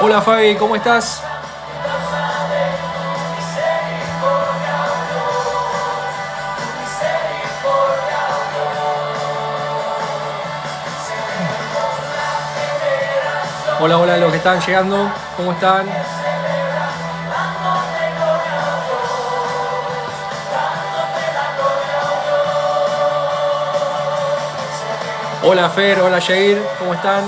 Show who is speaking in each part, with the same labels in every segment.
Speaker 1: Hola Fabi, ¿cómo estás? Hola, hola, los que están llegando, ¿cómo están? Hola Fer, hola Jair, ¿cómo están?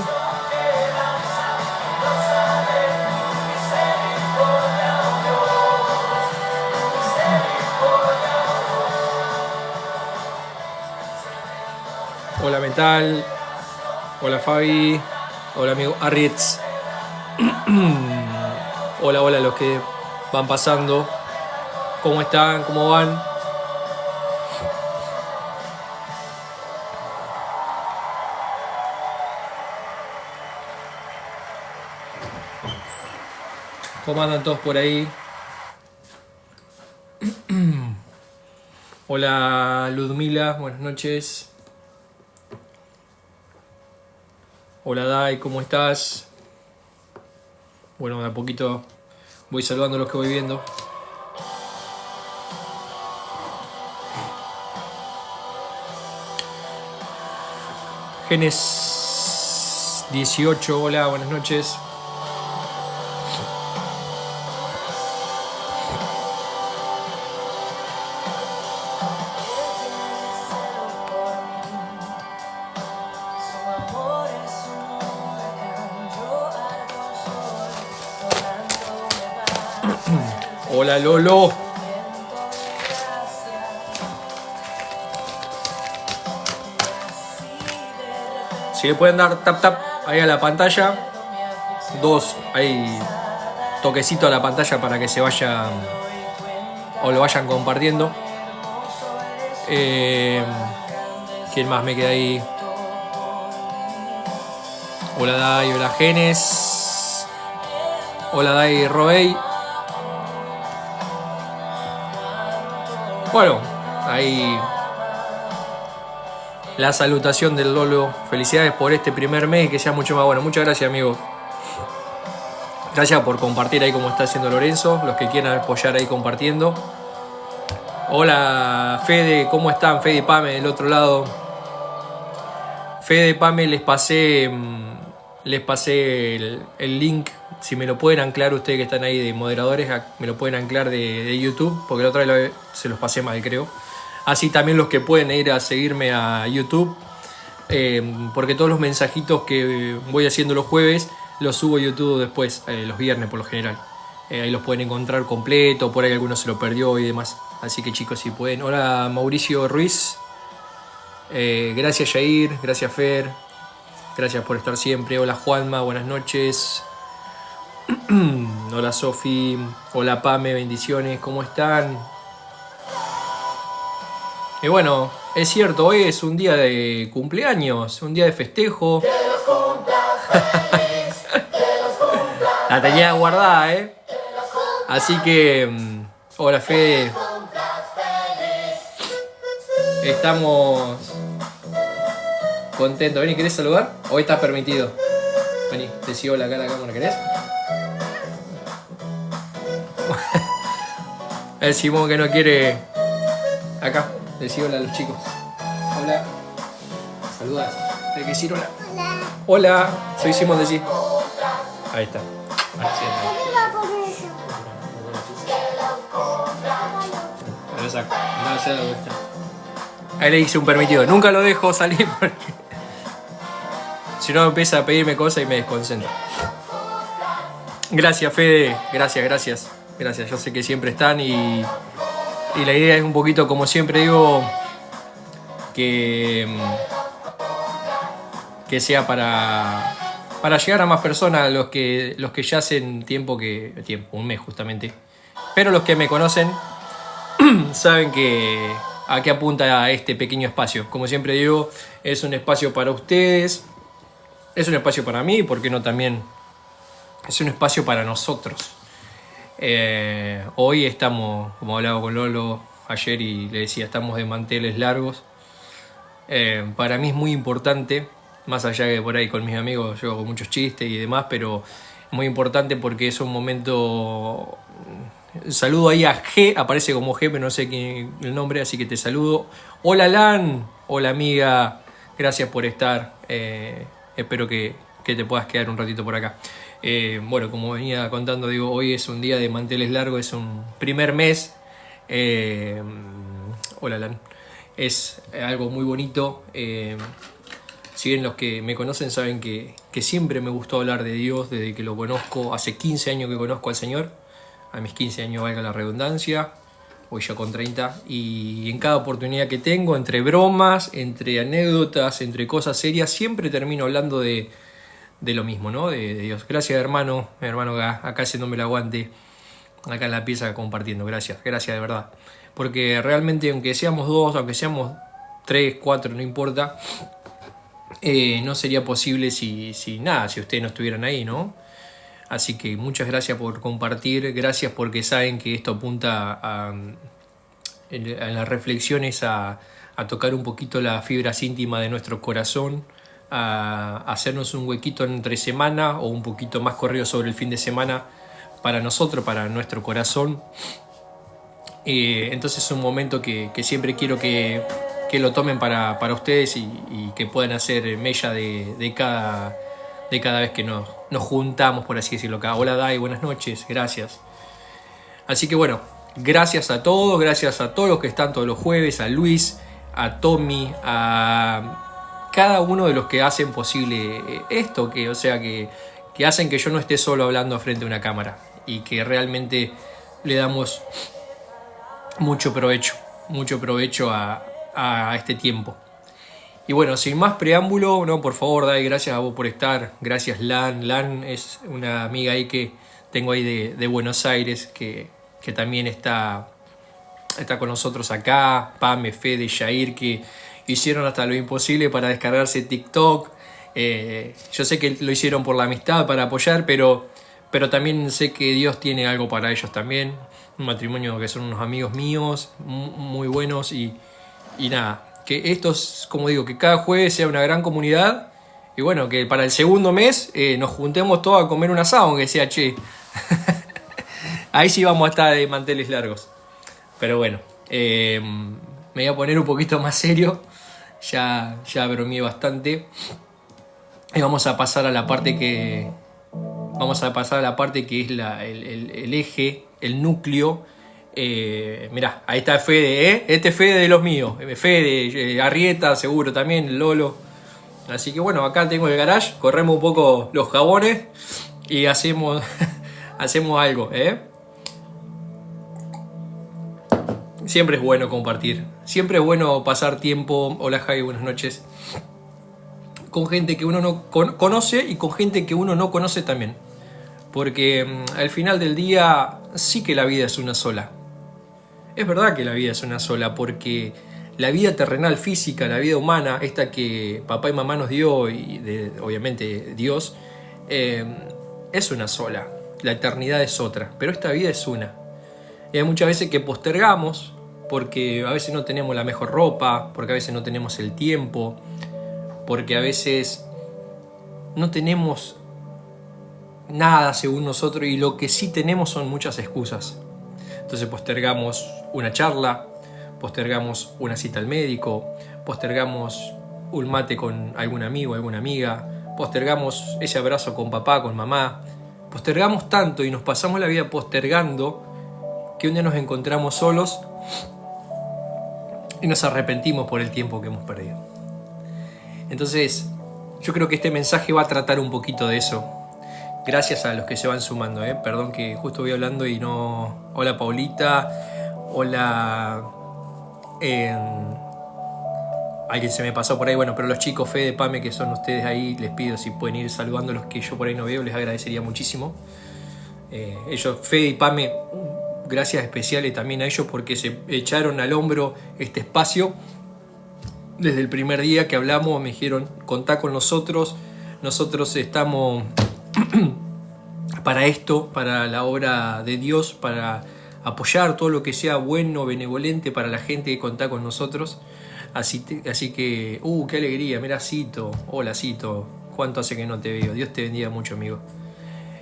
Speaker 1: Hola Mental, hola Fabi, hola amigo Arritz. Hola, hola los que van pasando, ¿cómo están? ¿Cómo van? ¿Cómo andan todos por ahí? Hola Ludmila, buenas noches. Hola Dai, ¿cómo estás? Bueno, de a poquito voy saludando a los que voy viendo. Genes 18, hola, buenas noches. Hola Lolo. Si le pueden dar tap tap ahí a la pantalla, dos ahí toquecito a la pantalla para que se vayan o lo vayan compartiendo. ¿Quién más me queda ahí? Hola Dai, hola Genes. Hola Dai Robey. Bueno, ahí la salutación del Lolo. Felicidades por este primer mes y que sea mucho más bueno. Muchas gracias, amigo. Gracias por compartir ahí como está haciendo Lorenzo. Los que quieran apoyar ahí compartiendo. Hola Fede, ¿cómo están? Fede y Pame del otro lado. Fede y Pame, les pasé el link. Si me lo pueden anclar ustedes que están ahí de moderadores, me lo pueden anclar de YouTube, porque la otra vez se los pasé mal, creo. Así también los que pueden ir a seguirme a YouTube, porque todos los mensajitos que voy haciendo los jueves los subo a YouTube después, los viernes por lo general. Ahí los pueden encontrar completo, por ahí alguno se lo perdió y demás. Así que chicos, si pueden. Hola Mauricio Ruiz. Gracias Jair, gracias Fer. Gracias por estar siempre. Hola Juanma, buenas noches. Hola Sofi. Hola Pame, bendiciones. ¿Cómo están? Y bueno, es cierto, hoy es un día de cumpleaños, un día de festejo. La tenía guardada, ¿eh? Así que, hola Fede. Estamos contentos. Vení, ¿querés saludar? Hoy estás permitido. Vení, te sigo la cara a la cámara, ¿querés? El Simón que no quiere. Acá, le sigo a los chicos. Hola. Saludas. Tienes que decir hola. Hola. Hola. Soy Simón, decí. Ahí está. Ahí le hice un permitido. Nunca lo dejo salir porque si no empieza a pedirme cosas y me desconcentro. Gracias, Fede. Gracias. Yo sé que siempre están y la idea es un poquito, como siempre digo, que sea para llegar a más personas, los que ya hacen tiempo, un mes justamente. Pero los que me conocen saben que a qué apunta este pequeño espacio. Como siempre digo, es un espacio para ustedes, es un espacio para mí, ¿por qué no también? Es un espacio para nosotros. Hoy estamos, como hablaba con Lolo ayer y le decía, estamos de manteles largos. Para mí es muy importante, más allá que por ahí con mis amigos yo hago muchos chistes y demás, pero muy importante porque es un momento... Saludo ahí a G, aparece como G, pero no sé quién el nombre, así que te saludo. Hola Lan, hola amiga, gracias por estar. Espero que te puedas quedar un ratito por acá. Bueno, como venía contando, digo, hoy es un día de manteles largos, es un primer mes. Hola Lan, es algo muy bonito. Si bien los que me conocen saben que siempre me gustó hablar de Dios desde que lo conozco, hace 15 años que conozco al Señor. A mis 15 años, valga la redundancia, voy ya con 30, y en cada oportunidad que tengo, entre bromas, entre anécdotas, entre cosas serias, siempre termino hablando de lo mismo, ¿no? De Dios. Gracias, hermano acá haciéndome el aguante, acá en la pieza compartiendo. Gracias de verdad. Porque realmente, aunque seamos dos, aunque seamos 3, 4, no importa, no sería posible si ustedes no estuvieran ahí, ¿no? Así que muchas gracias por compartir, gracias porque saben que esto apunta en las reflexiones a tocar un poquito las fibras íntimas de nuestro corazón, a hacernos un huequito entre semana o un poquito más corrido sobre el fin de semana para nosotros, para nuestro corazón. Entonces es un momento que siempre quiero que lo tomen para ustedes y que puedan hacer mella de cada vez que nos juntamos, por así decirlo acá. Hola Dai, buenas noches, gracias. Así que bueno, gracias a todos los que están todos los jueves, a Luis, a Tommy, a cada uno de los que hacen posible esto, que hacen que yo no esté solo hablando frente a una cámara y que realmente le damos mucho provecho a este tiempo. Y bueno, sin más preámbulo, no, por favor, Dai, gracias a vos por estar. Gracias, Lan. Lan es una amiga ahí que tengo ahí de Buenos Aires, que también está con nosotros acá. Pame, Fede, Jair, que hicieron hasta lo imposible para descargarse TikTok. Yo sé que lo hicieron por la amistad, para apoyar, pero también sé que Dios tiene algo para ellos también. Un matrimonio que son unos amigos míos, muy buenos y nada. Que estos, como digo, que cada jueves sea una gran comunidad y bueno, que para el segundo mes nos juntemos todos a comer un asado, aunque sea che. Ahí sí vamos a estar de manteles largos. Pero bueno, me voy a poner un poquito más serio, ya bromeé bastante y vamos a pasar a la parte que es el eje, el núcleo. Mirá, ahí está Fede, este Fede de los míos, Fede, Arrieta seguro también, Lolo. Así que bueno, acá tengo el garage, corremos un poco los jabones y hacemos algo, Siempre es bueno compartir, siempre es bueno pasar tiempo, hola Javi, buenas noches, con gente que uno no conoce y con gente que uno no conoce también. Porque al final del día sí que la vida es una sola. Es verdad que la vida es una sola, porque la vida terrenal, física, la vida humana, esta que papá y mamá nos dio, y obviamente Dios, es una sola. La eternidad es otra, pero esta vida es una. Y hay muchas veces que postergamos, porque a veces no tenemos la mejor ropa, porque a veces no tenemos el tiempo, porque a veces no tenemos nada según nosotros y lo que sí tenemos son muchas excusas. Entonces postergamos una charla, postergamos una cita al médico, postergamos un mate con algún amigo, alguna amiga, postergamos ese abrazo con papá, con mamá, postergamos tanto y nos pasamos la vida postergando que un día nos encontramos solos y nos arrepentimos por el tiempo que hemos perdido. Entonces yo creo que este mensaje va a tratar un poquito de eso. Gracias a los que se van sumando, Perdón que justo voy hablando y no... Hola Paulita, hola... Alguien se me pasó por ahí, bueno, pero los chicos Fede, Pame, que son ustedes ahí, les pido si pueden ir saludando a los que yo por ahí no veo, les agradecería muchísimo. Ellos, Fede y Pame, gracias especiales también a ellos porque se echaron al hombro este espacio. Desde el primer día que hablamos me dijeron, contá con nosotros estamos... para esto, para la obra de Dios, para apoyar todo lo que sea bueno, benevolente para la gente que contá con nosotros. Así que, qué alegría, mirá Cito, hola Cito, cuánto hace que no te veo, Dios te bendiga mucho amigo.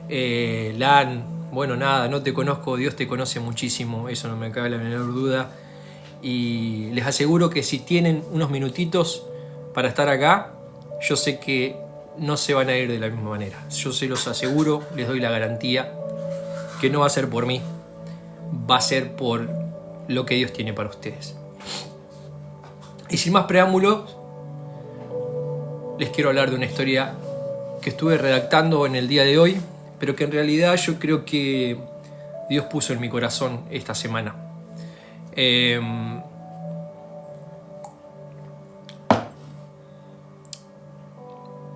Speaker 1: Lan, bueno, nada, no te conozco, Dios te conoce muchísimo, eso no me cabe la menor duda. Y les aseguro que si tienen unos minutitos para estar acá, yo sé que no se van a ir de la misma manera. Yo se los aseguro, les doy la garantía que no va a ser por mí, va a ser por lo que Dios tiene para ustedes. Y sin más preámbulos, les quiero hablar de una historia que estuve redactando en el día de hoy, pero que en realidad yo creo que Dios puso en mi corazón esta semana.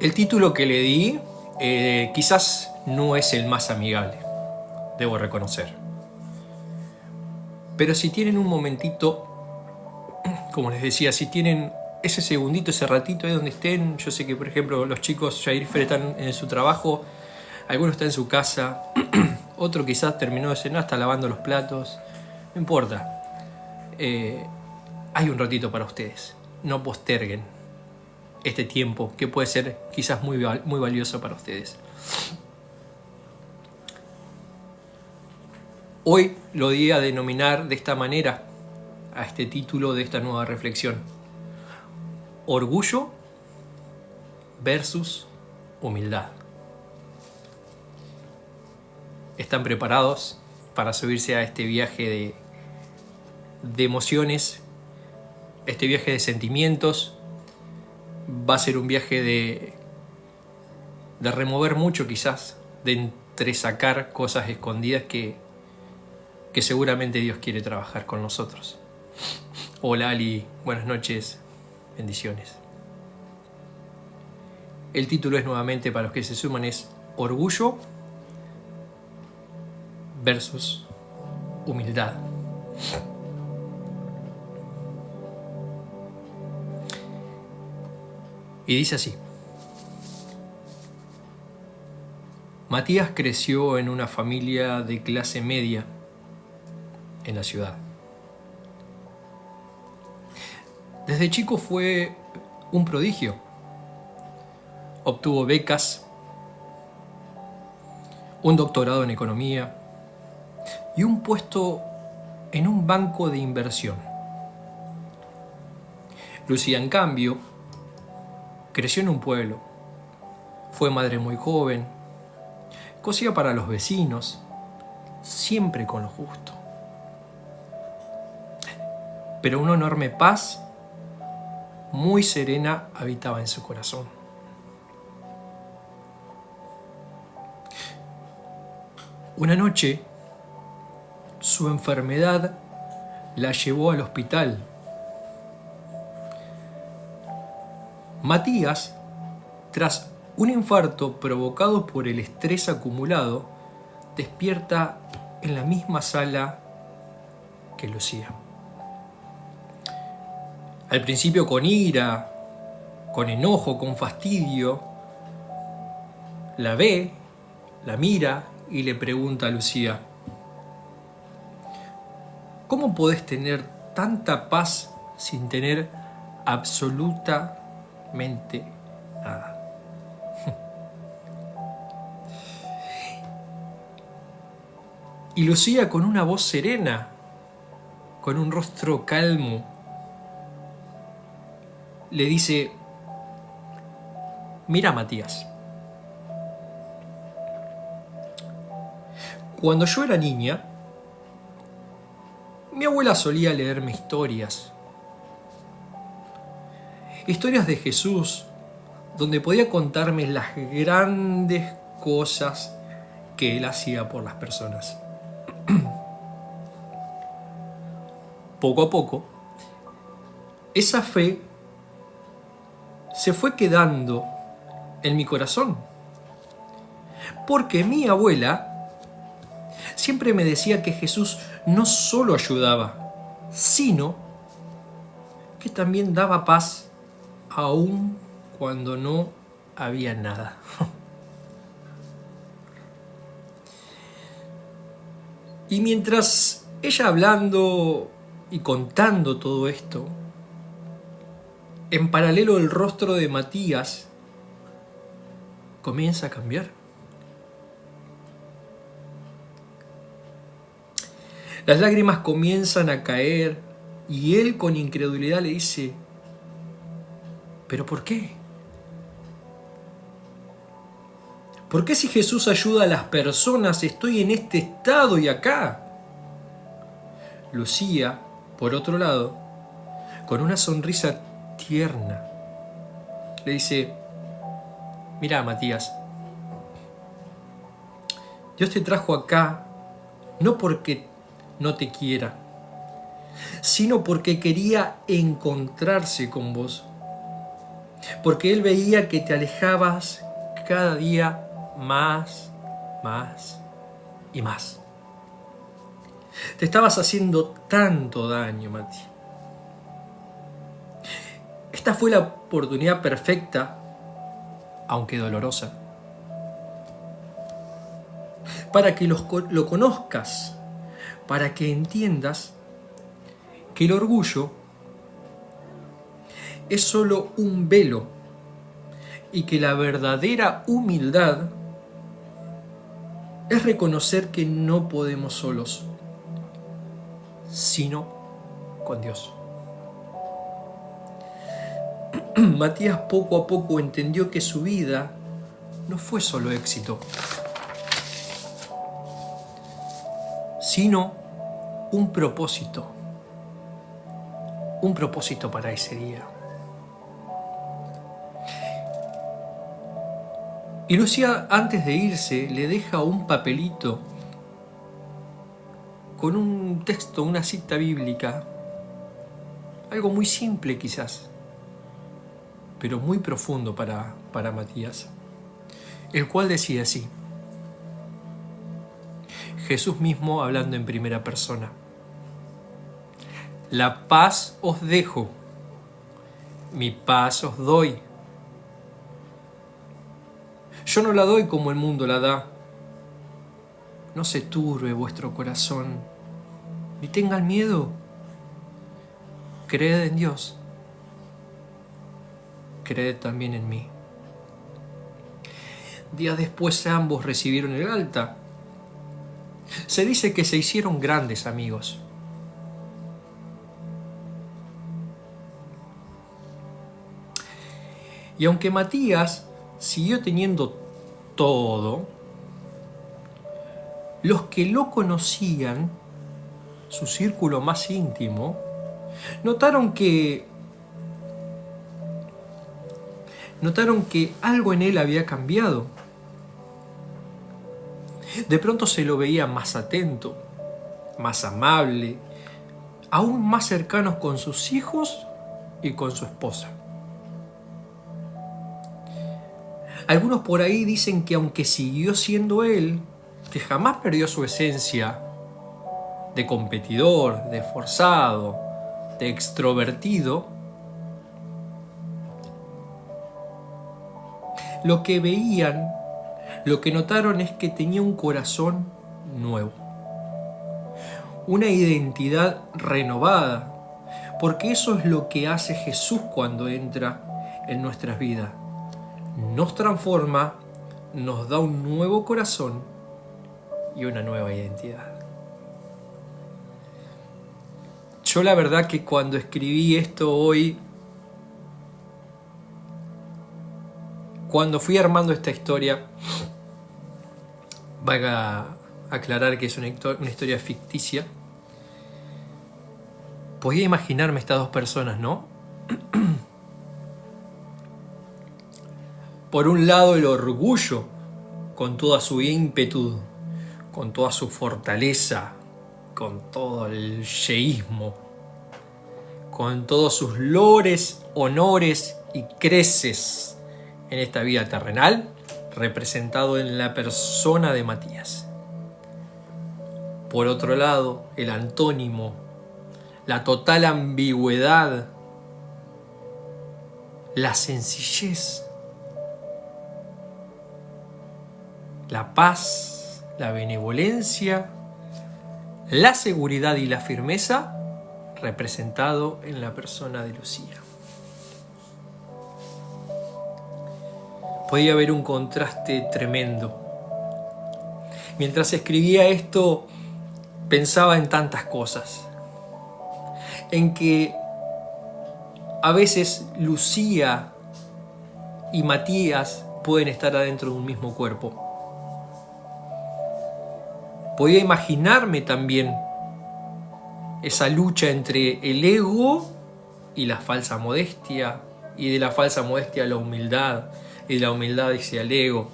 Speaker 1: El título que le di quizás no es el más amigable, debo reconocer. Pero si tienen un momentito, como les decía, si tienen ese segundito, ese ratito ahí donde estén, yo sé que por ejemplo los chicos Jair Fer están en su trabajo, algunos están en su casa, otro quizás terminó de cenar, está lavando los platos, no importa. Hay un ratito para ustedes, no posterguen este tiempo que puede ser quizás muy valioso para ustedes. Hoy lo di a denominar de esta manera a este título de esta nueva reflexión: orgullo versus humildad. ¿Están preparados para subirse a este viaje de emociones, este viaje de sentimientos? Va a ser un viaje de remover mucho quizás, de entresacar cosas escondidas que seguramente Dios quiere trabajar con nosotros. Hola Ali, buenas noches, bendiciones. El título es nuevamente, para los que se suman, es orgullo versus humildad. Y dice así: Matías creció en una familia de clase media en la ciudad. Desde chico fue un prodigio. Obtuvo becas, un doctorado en economía y un puesto en un banco de inversión. Lucía, en cambio, creció en un pueblo. Fue madre muy joven, cosía para los vecinos, siempre con lo justo. Pero una enorme paz, muy serena, habitaba en su corazón. Una noche, su enfermedad la llevó al hospital. Matías, tras un infarto provocado por el estrés acumulado, despierta en la misma sala que Lucía. Al principio con ira, con enojo, con fastidio, la ve, la mira y le pregunta a Lucía: ¿cómo podés tener tanta paz sin tener absolutamente nada? Y Lucía, con una voz serena, con un rostro calmo, le dice: mira, Matías, cuando yo era niña, mi abuela solía leerme historias de Jesús, donde podía contarme las grandes cosas que Él hacía por las personas. Poco a poco, esa fe se fue quedando en mi corazón, porque mi abuela siempre me decía que Jesús no solo ayudaba, sino que también daba paz aun cuando no había nada. Y mientras ella hablando y contando todo esto, en paralelo el rostro de Matías comienza a cambiar. Las lágrimas comienzan a caer y él con incredulidad le dice, ¿pero por qué? ¿Por qué si Jesús ayuda a las personas estoy en este estado y acá? Lucía, por otro lado, con una sonrisa tierna, le dice, mira, Matías, Dios te trajo acá no porque no te quiera, sino porque quería encontrarse con vos. Porque Él veía que te alejabas cada día más y más. Te estabas haciendo tanto daño, Mati. Esta fue la oportunidad perfecta, aunque dolorosa, para que lo conozcas, para que entiendas que el orgullo es solo un velo y que la verdadera humildad es reconocer que no podemos solos, sino con Dios. Matías poco a poco entendió que su vida no fue solo éxito, sino un propósito para ese día. Y Lucía, antes de irse, le deja un papelito con un texto, una cita bíblica, algo muy simple quizás, pero muy profundo para Matías, el cual decía así, Jesús mismo hablando en primera persona, la paz os dejo, mi paz os doy. Yo no la doy como el mundo la da. No se turbe vuestro corazón, ni tengan miedo. Creed en Dios, creed también en mí. Días después ambos recibieron el alta. Se dice que se hicieron grandes amigos. Y aunque Matías siguió teniendo todo, los que lo conocían, su círculo más íntimo, notaron que algo en él había cambiado. De pronto se lo veía más atento, más amable, aún más cercanos con sus hijos y con su esposa. Algunos por ahí dicen que aunque siguió siendo él, que jamás perdió su esencia de competidor, de esforzado, de extrovertido, lo que veían, lo que notaron es que tenía un corazón nuevo, una identidad renovada, porque eso es lo que hace Jesús cuando entra en nuestras vidas. Nos transforma, nos da un nuevo corazón y una nueva identidad. Yo la verdad que cuando escribí esto hoy, cuando fui armando esta historia, valga aclarar que es una historia ficticia, podía imaginarme estas dos personas, ¿no? Por un lado el orgullo, con toda su ímpetu, con toda su fortaleza, con todo el yeísmo, con todos sus lores, honores y creces en esta vida terrenal, representado en la persona de Matías. Por otro lado, el antónimo, la total ambigüedad, la sencillez, la paz, la benevolencia, la seguridad y la firmeza, representado en la persona de Lucía. Podía haber un contraste tremendo. Mientras escribía esto, pensaba en tantas cosas. En que a veces Lucía y Matías pueden estar adentro de un mismo cuerpo. Podía imaginarme también esa lucha entre el ego y la falsa modestia, y de la falsa modestia a la humildad, y de la humildad hacia el ego.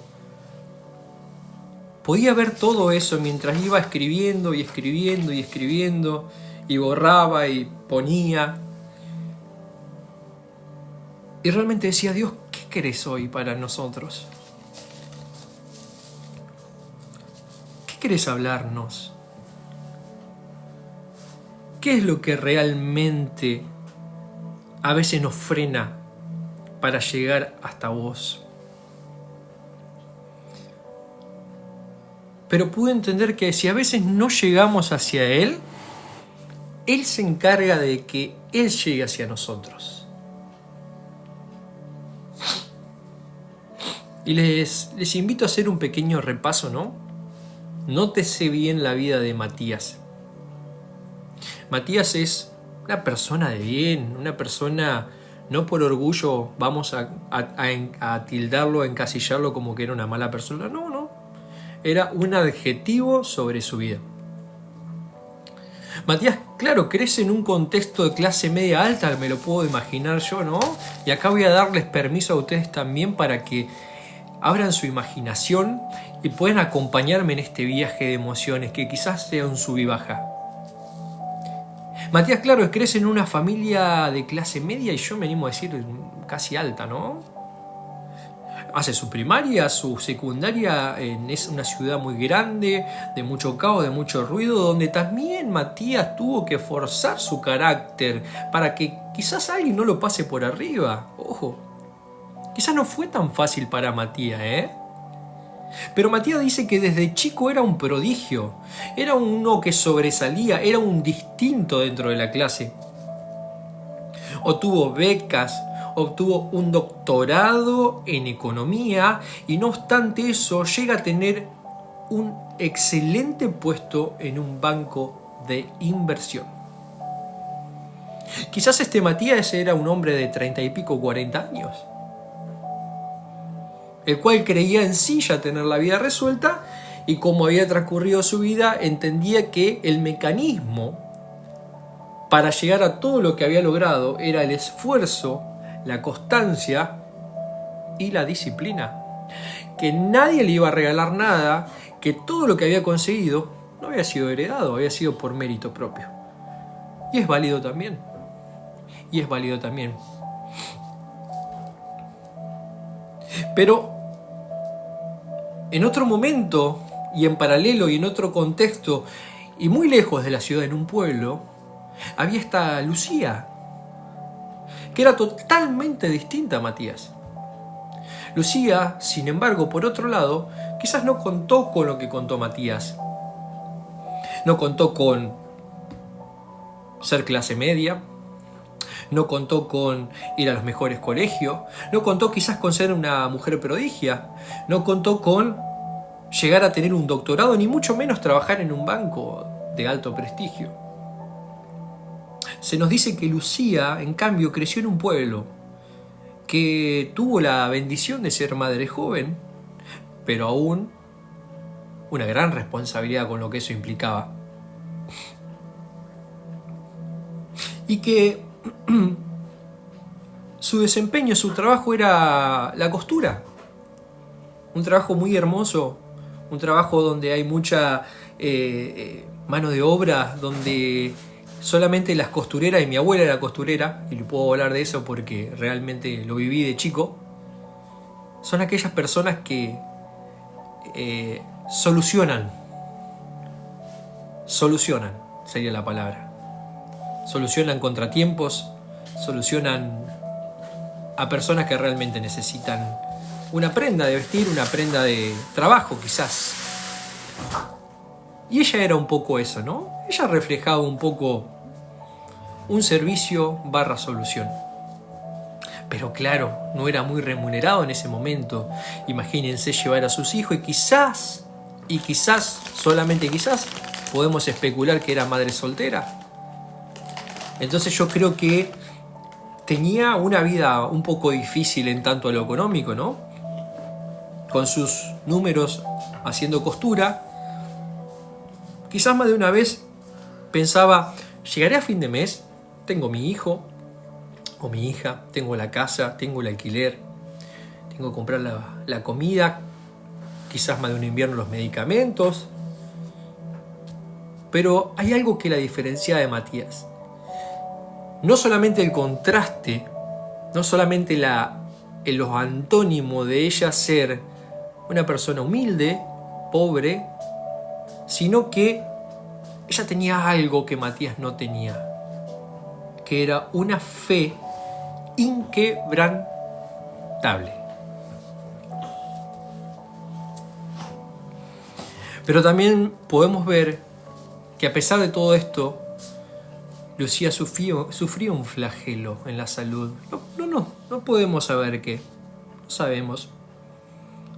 Speaker 1: Podía ver todo eso mientras iba escribiendo y escribiendo y escribiendo, y borraba y ponía. Y realmente decía: Dios, ¿qué querés hoy para nosotros? ¿Qué querés hablarnos? ¿Qué es lo que realmente a veces nos frena para llegar hasta vos? Pero pude entender que si a veces no llegamos hacia Él, Él se encarga de que Él llegue hacia nosotros. Y les invito a hacer un pequeño repaso, ¿no? Nótese bien la vida de Matías. Matías es una persona de bien, una persona, no por orgullo vamos a tildarlo, a encasillarlo como que era una mala persona. No, no. Era un adjetivo sobre su vida. Matías, claro, crece en un contexto de clase media alta, me lo puedo imaginar yo, ¿no? Y acá voy a darles permiso a ustedes también para que abran su imaginación y puedan acompañarme en este viaje de emociones que quizás sea un sub y baja. Matías, claro, crece en una familia de clase media y yo me animo a decir casi alta, ¿no? Hace su primaria, su secundaria es una ciudad muy grande, de mucho caos, de mucho ruido, donde también Matías tuvo que forzar su carácter para que quizás alguien no lo pase por arriba. Ojo, quizás no fue tan fácil para Matías, ¿eh? Pero Matías dice que desde chico era un prodigio, era uno que sobresalía, era un distinto dentro de la clase. Obtuvo becas, obtuvo un doctorado en economía y no obstante eso llega a tener un excelente puesto en un banco de inversión. Quizás este Matías era un hombre de 30 y pico, 40 años, el cual creía en sí ya tener la vida resuelta y como había transcurrido su vida entendía que el mecanismo para llegar a todo lo que había logrado era el esfuerzo, la constancia y la disciplina. Que nadie le iba a regalar nada, que todo lo que había conseguido no había sido heredado, había sido por mérito propio. Y es válido también. Y es válido también. Pero en otro momento y en paralelo y en otro contexto y muy lejos de la ciudad, en un pueblo, había esta Lucía, que era totalmente distinta a Matías. Lucía, sin embargo, por otro lado, quizás no contó con lo que contó Matías. No contó con ser clase media, no contó con ir a los mejores colegios, no contó quizás con ser una mujer prodigia, no contó con llegar a tener un doctorado, ni mucho menos trabajar en un banco de alto prestigio. Se nos dice que Lucía, en cambio, creció en un pueblo que tuvo la bendición de ser madre joven, pero aún una gran responsabilidad con lo que eso implicaba. Y que su desempeño, su trabajo era la costura. Un trabajo muy hermoso, un trabajo donde hay mucha mano de obra, donde solamente las costureras, y mi abuela era costurera, y le puedo hablar de eso porque realmente lo viví de chico, son aquellas personas que solucionan, sería la palabra. Solucionan contratiempos, solucionan a personas que realmente necesitan una prenda de vestir, una prenda de trabajo quizás. Y ella era un poco eso, ¿no? Ella reflejaba un poco un servicio / solución. Pero claro, no era muy remunerado en ese momento. Imagínense llevar a sus hijos y quizás, solamente quizás, podemos especular que era madre soltera. Entonces yo creo que tenía una vida un poco difícil en tanto a lo económico, ¿no? Con sus números haciendo costura. Quizás más de una vez pensaba, llegaré a fin de mes, tengo mi hijo o mi hija, tengo la casa, tengo el alquiler, tengo que comprar la comida, quizás más de un invierno los medicamentos. Pero hay algo que la diferencia de Matías. No solamente el contraste, no solamente los antónimos de ella ser una persona humilde, pobre, sino que ella tenía algo que Matías no tenía, que era una fe inquebrantable. Pero también podemos ver que a pesar de todo esto, Lucía sufrió un flagelo en la salud. No podemos saber qué. No sabemos.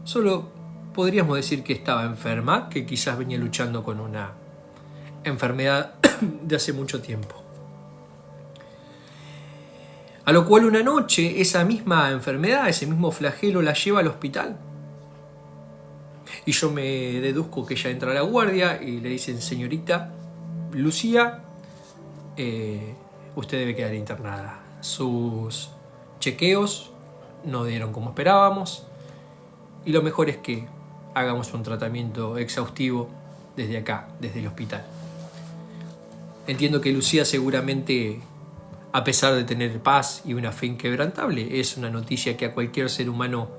Speaker 1: Solo podríamos decir que estaba enferma, que quizás venía luchando con una enfermedad de hace mucho tiempo. A lo cual una noche esa misma enfermedad, ese mismo flagelo la lleva al hospital. Y yo me deduzco que ella entra a la guardia y le dicen, señorita Lucía, usted debe quedar internada. Sus chequeos no dieron como esperábamos y lo mejor es que hagamos un tratamiento exhaustivo desde acá, desde el hospital. Entiendo que Lucía seguramente, a pesar de tener paz y una fe inquebrantable, es una noticia que a cualquier ser humano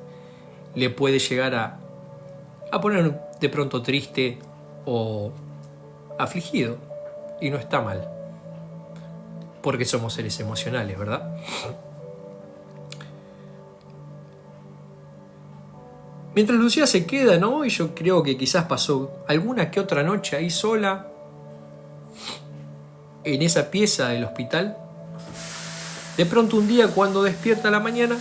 Speaker 1: le puede llegar a poner de pronto triste o afligido, y no está mal, porque somos seres emocionales, ¿verdad? Mientras Lucía se queda, ¿no? Y yo creo que quizás pasó alguna que otra noche ahí sola, en esa pieza del hospital. De pronto un día, cuando despierta a la mañana,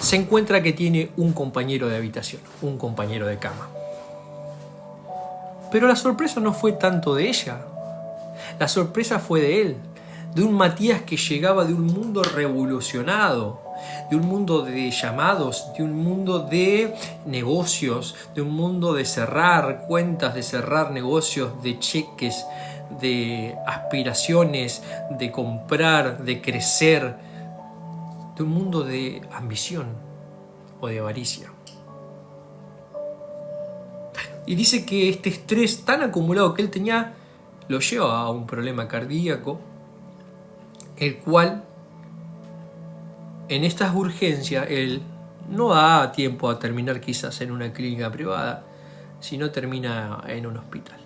Speaker 1: se encuentra que tiene un compañero de habitación, un compañero de cama. Pero la sorpresa no fue tanto de ella. La sorpresa fue de él, de un Matías que llegaba de un mundo revolucionado, de un mundo de llamados, de un mundo de negocios, de un mundo de cerrar cuentas, de cerrar negocios, de cheques, de aspiraciones, de comprar, de crecer, de un mundo de ambición o de avaricia. Y dice que este estrés tan acumulado que él tenía lo lleva a un problema cardíaco, el cual en estas urgencias él no da tiempo a terminar quizás en una clínica privada, sino termina en un hospital.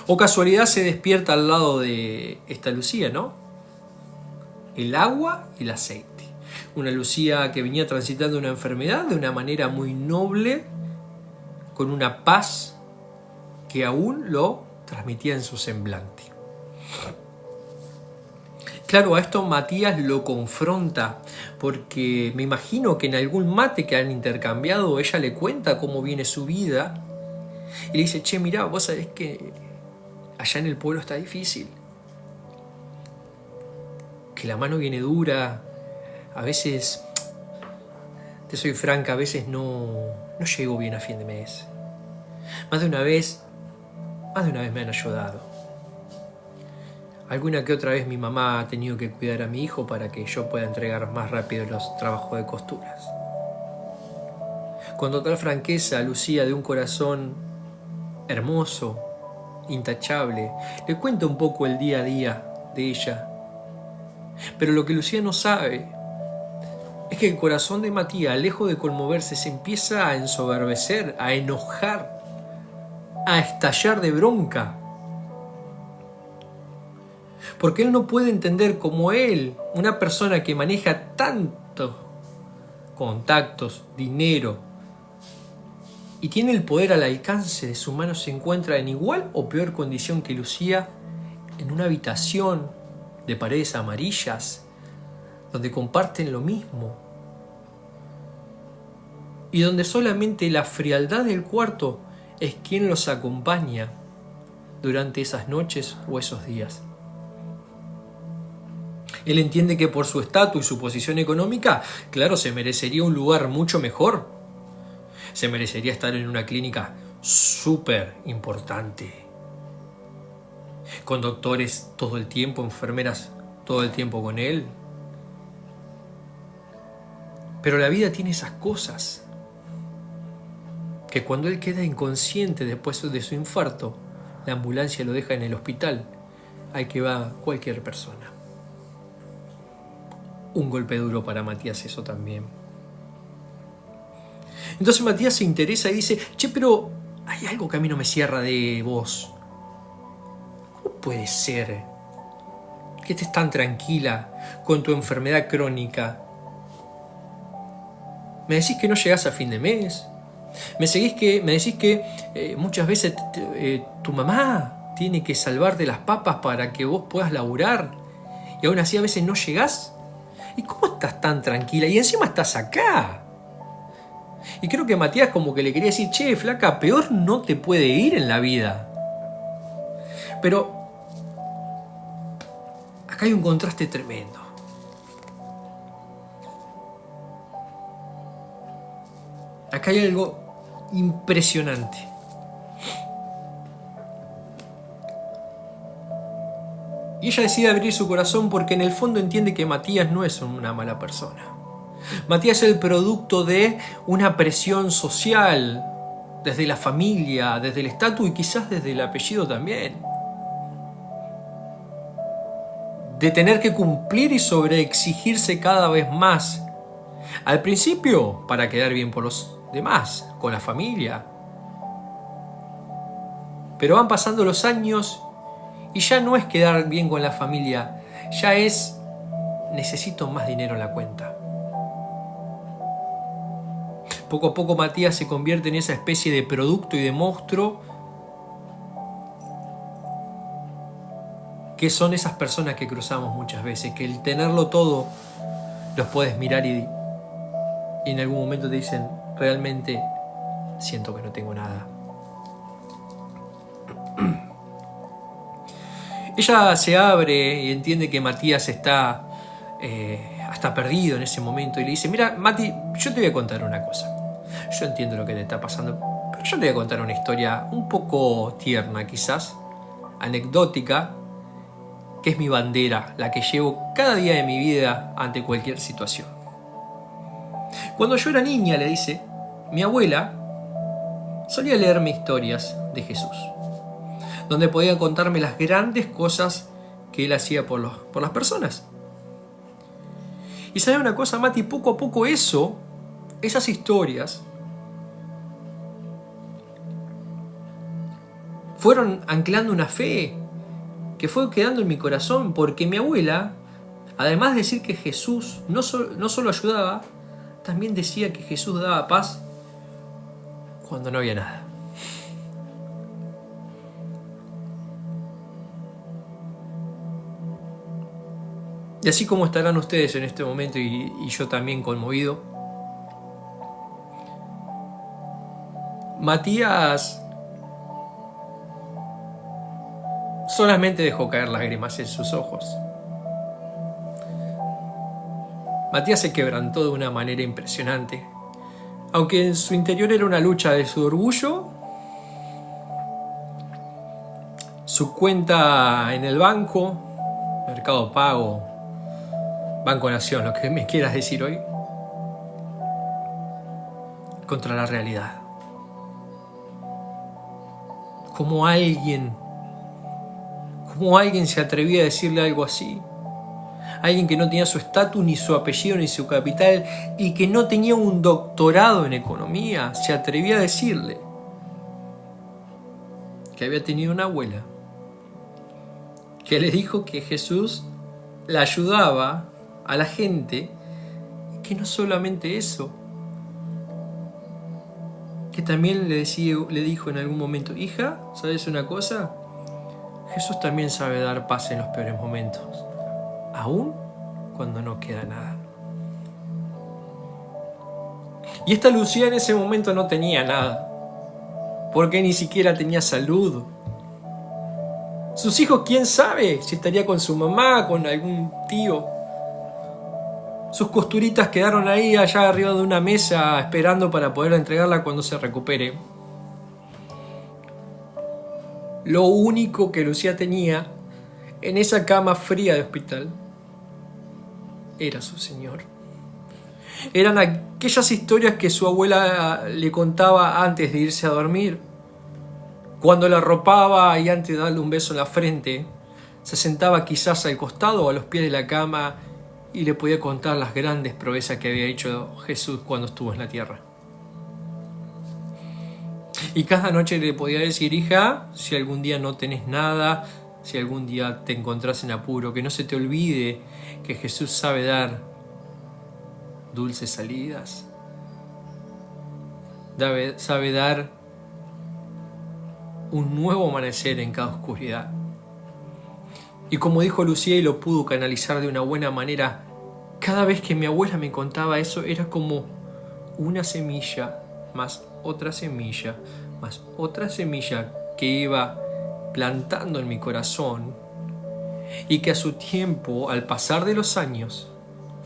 Speaker 1: O casualidad se despierta al lado de esta Lucía, ¿no? El agua y el aceite. Una Lucía que venía transitando una enfermedad de una manera muy noble, con una paz que aún lo transmitía en su semblante. Claro, a esto Matías lo confronta, porque me imagino que en algún mate que han intercambiado, ella le cuenta cómo viene su vida, y le dice, che, mirá, vos sabés que allá en el pueblo está difícil, que la mano viene dura, a veces, te soy franca, a veces no llego bien a fin de mes. Más de una vez me han ayudado. Alguna que otra vez mi mamá ha tenido que cuidar a mi hijo para que yo pueda entregar más rápido los trabajos de costuras. Con total franqueza, Lucía, de un corazón hermoso, intachable, le cuenta un poco el día a día de ella. Pero lo que Lucía no sabe es que el corazón de Matías, lejos de conmoverse, se empieza a ensoberbecer, a enojar, a estallar de bronca. Porque él no puede entender cómo él, una persona que maneja tantos contactos, dinero, y tiene el poder al alcance de su mano, se encuentra en igual o peor condición que Lucía, en una habitación de paredes amarillas, donde comparten lo mismo, y donde solamente la frialdad del cuarto es quien los acompaña durante esas noches o esos días. Él entiende que por su estatus y su posición económica, claro, se merecería un lugar mucho mejor. Se merecería estar en una clínica súper importante, con doctores todo el tiempo, enfermeras todo el tiempo con él. Pero la vida tiene esas cosas, que cuando él queda inconsciente después de su infarto, la ambulancia lo deja en el hospital al que va cualquier persona. Un golpe duro para Matías eso también. Entonces Matías se interesa y dice, che, pero hay algo que a mí no me cierra de vos. ¿Cómo puede ser que estés tan tranquila con tu enfermedad crónica? Me decís que no llegás a fin de mes. Me decís que muchas veces tu mamá tiene que salvarte las papas para que vos puedas laburar. Y aún así a veces no llegás. ¿Y cómo estás tan tranquila? Y encima estás acá. Y creo que Matías como que le quería decir, che, flaca, peor no te puede ir en la vida. Pero acá hay un contraste tremendo. Acá hay algo impresionante. Y ella decide abrir su corazón porque en el fondo entiende que Matías no es una mala persona. Matías es el producto de una presión social, desde la familia, desde el estatus y quizás desde el apellido también. De tener que cumplir y sobreexigirse cada vez más. Al principio, para quedar bien por los demás, con la familia. Pero van pasando los años y ya no es quedar bien con la familia, ya es necesito más dinero en la cuenta. Poco a poco Matías se convierte en esa especie de producto y de monstruo que son esas personas que cruzamos muchas veces, que el tenerlo todo los puedes mirar y en algún momento te dicen, realmente siento que no tengo nada. Ella se abre y entiende que Matías está hasta perdido en ese momento y le dice, mira, Mati, yo te voy a contar una cosa. Yo entiendo lo que te está pasando, pero yo te voy a contar una historia un poco tierna quizás, anecdótica, que es mi bandera, la que llevo cada día de mi vida ante cualquier situación. Cuando yo era niña, le dice, mi abuela solía leerme historias de Jesús, donde podía contarme las grandes cosas que él hacía por las personas. Y sabe una cosa, Mati, poco a poco esas historias fueron anclando una fe que fue quedando en mi corazón, porque mi abuela, además de decir que Jesús no solo ayudaba, también decía que Jesús daba paz cuando no había nada. Y así como estarán ustedes en este momento y yo también conmovido, Matías solamente dejó caer lágrimas en sus ojos. Matías se quebrantó de una manera impresionante. Aunque en su interior era una lucha de su orgullo, su cuenta en el banco, Mercado Pago, Banco Nación, lo que me quieras decir hoy, contra la realidad. ¿Cómo alguien se atrevía a decirle algo así? Alguien que no tenía su estatus, ni su apellido, ni su capital, y que no tenía un doctorado en economía, se atrevía a decirle que había tenido una abuela que le dijo que Jesús la ayudaba a la gente, y que no solamente eso, que también le dijo en algún momento, hija, ¿sabes una cosa? Jesús también sabe dar paz en los peores momentos, aún cuando no queda nada. Y esta Lucía en ese momento no tenía nada, porque ni siquiera tenía salud. Sus hijos, quién sabe si estaría con su mamá, con algún tío. Sus costuritas quedaron ahí allá arriba de una mesa esperando para poder entregarla cuando se recupere. Lo único que Lucía tenía en esa cama fría de hospital era su Señor. Eran aquellas historias que su abuela le contaba antes de irse a dormir. Cuando la arropaba y antes de darle un beso en la frente, se sentaba quizás al costado o a los pies de la cama y le podía contar las grandes proezas que había hecho Jesús cuando estuvo en la tierra. Y cada noche le podía decir: hija, si algún día no tenés nada, si algún día te encontrás en apuro, que no se te olvide que Jesús sabe dar dulces salidas, sabe dar un nuevo amanecer en cada oscuridad. Y como dijo Lucía, y lo pudo canalizar de una buena manera, cada vez que mi abuela me contaba eso, era como una semilla, más otra semilla, más otra semilla que iba plantando en mi corazón y que a su tiempo, al pasar de los años,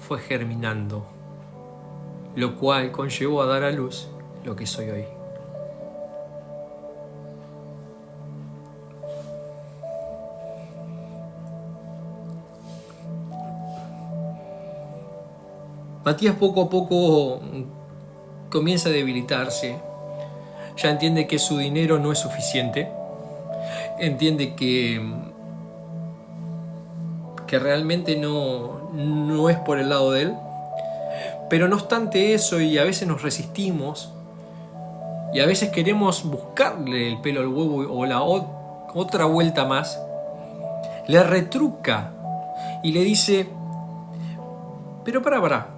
Speaker 1: fue germinando, lo cual conllevó a dar a luz lo que soy hoy. Matías poco a poco comienza a debilitarse. Ya entiende que su dinero no es suficiente. Entiende que realmente no es por el lado de él. Pero no obstante eso, y a veces nos resistimos, y a veces queremos buscarle el pelo al huevo o la otra vuelta más, le retruca y le dice: pero para.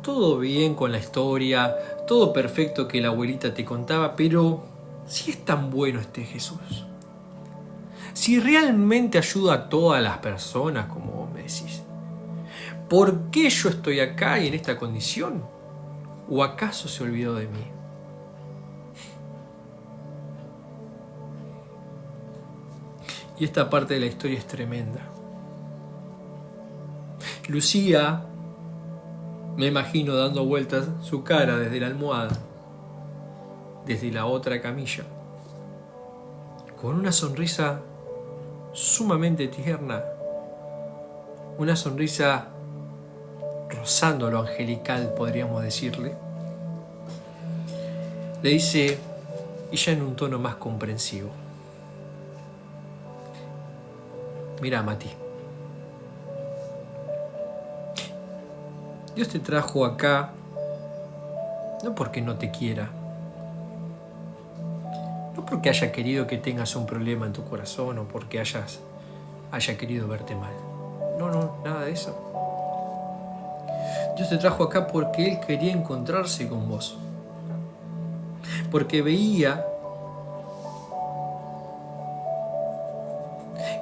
Speaker 1: Todo bien con la historia, todo perfecto que la abuelita te contaba, pero si es tan bueno este Jesús, si realmente ayuda a todas las personas como vos me decís, ¿por qué yo estoy acá y en esta condición? ¿O acaso se olvidó de mí? Y esta parte de la historia es tremenda. Lucía, me imagino dando vueltas su cara desde la almohada, desde la otra camilla, con una sonrisa sumamente tierna, una sonrisa rozando lo angelical, podríamos decirle. Le dice, y ya en un tono más comprensivo: mira, Mati, Dios te trajo acá no porque no te quiera, no porque haya querido que tengas un problema en tu corazón o porque haya querido verte mal. No, nada de eso. Dios te trajo acá porque Él quería encontrarse con vos. Porque veía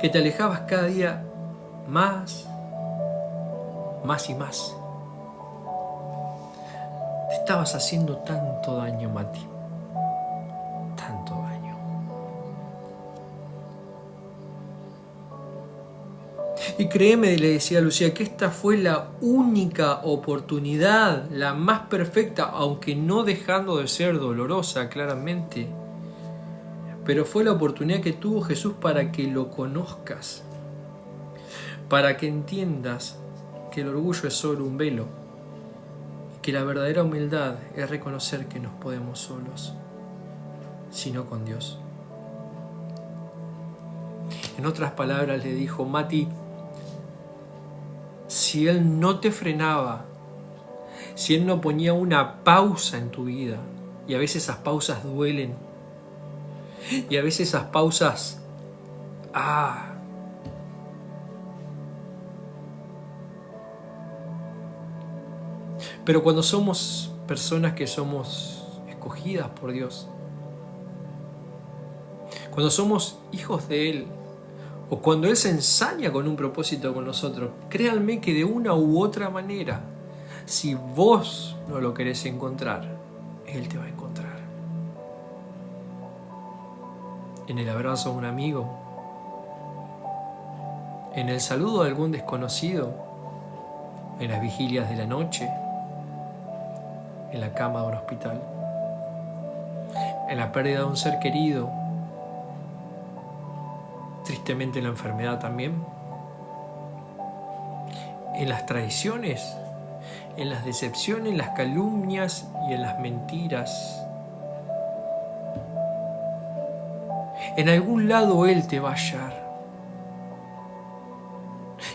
Speaker 1: que te alejabas cada día más y más. Te estabas haciendo tanto daño, Mati. Tanto daño. Y créeme, le decía a Lucía, que esta fue la única oportunidad, la más perfecta, aunque no dejando de ser dolorosa, claramente. Pero fue la oportunidad que tuvo Jesús para que lo conozcas. Para que entiendas que el orgullo es solo un velo. Que la verdadera humildad es reconocer que no podemos solos, sino con Dios. En otras palabras le dijo: Mati, si Él no te frenaba, si Él no ponía una pausa en tu vida, y a veces esas pausas duelen, y a veces esas pausas, pero cuando somos personas que somos escogidas por Dios, cuando somos hijos de Él, o cuando Él se ensaña con un propósito con nosotros, créanme que de una u otra manera, si vos no lo querés encontrar, Él te va a encontrar. En el abrazo a un amigo, en el saludo de algún desconocido, en las vigilias de la noche, en la cama de un hospital, en la pérdida de un ser querido, tristemente en la enfermedad también, en las traiciones, en las decepciones, en las calumnias y en las mentiras. En algún lado Él te va a hallar.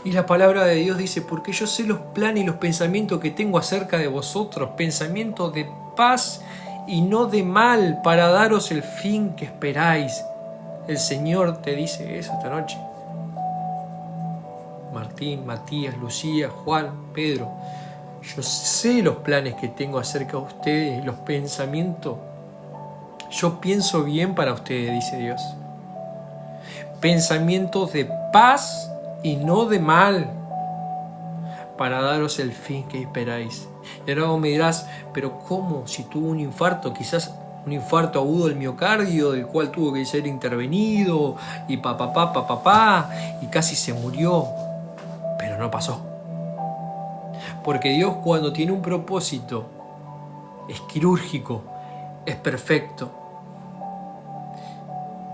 Speaker 1: Y la palabra de Dios dice, porque yo sé los planes y los pensamientos que tengo acerca de vosotros, pensamientos de paz y no de mal, para daros el fin que esperáis. El Señor te dice eso esta noche. Martín, Matías, Lucía, Juan, Pedro, yo sé los planes que tengo acerca de ustedes, los pensamientos. Yo pienso bien para ustedes, dice Dios. Pensamientos de paz y no de mal, para daros el fin que esperáis. Y ahora vos me dirás, pero ¿cómo? Si tuvo un infarto, quizás un infarto agudo del miocardio, del cual tuvo que ser intervenido, y y casi se murió, pero no pasó. Porque Dios, cuando tiene un propósito, es quirúrgico, es perfecto.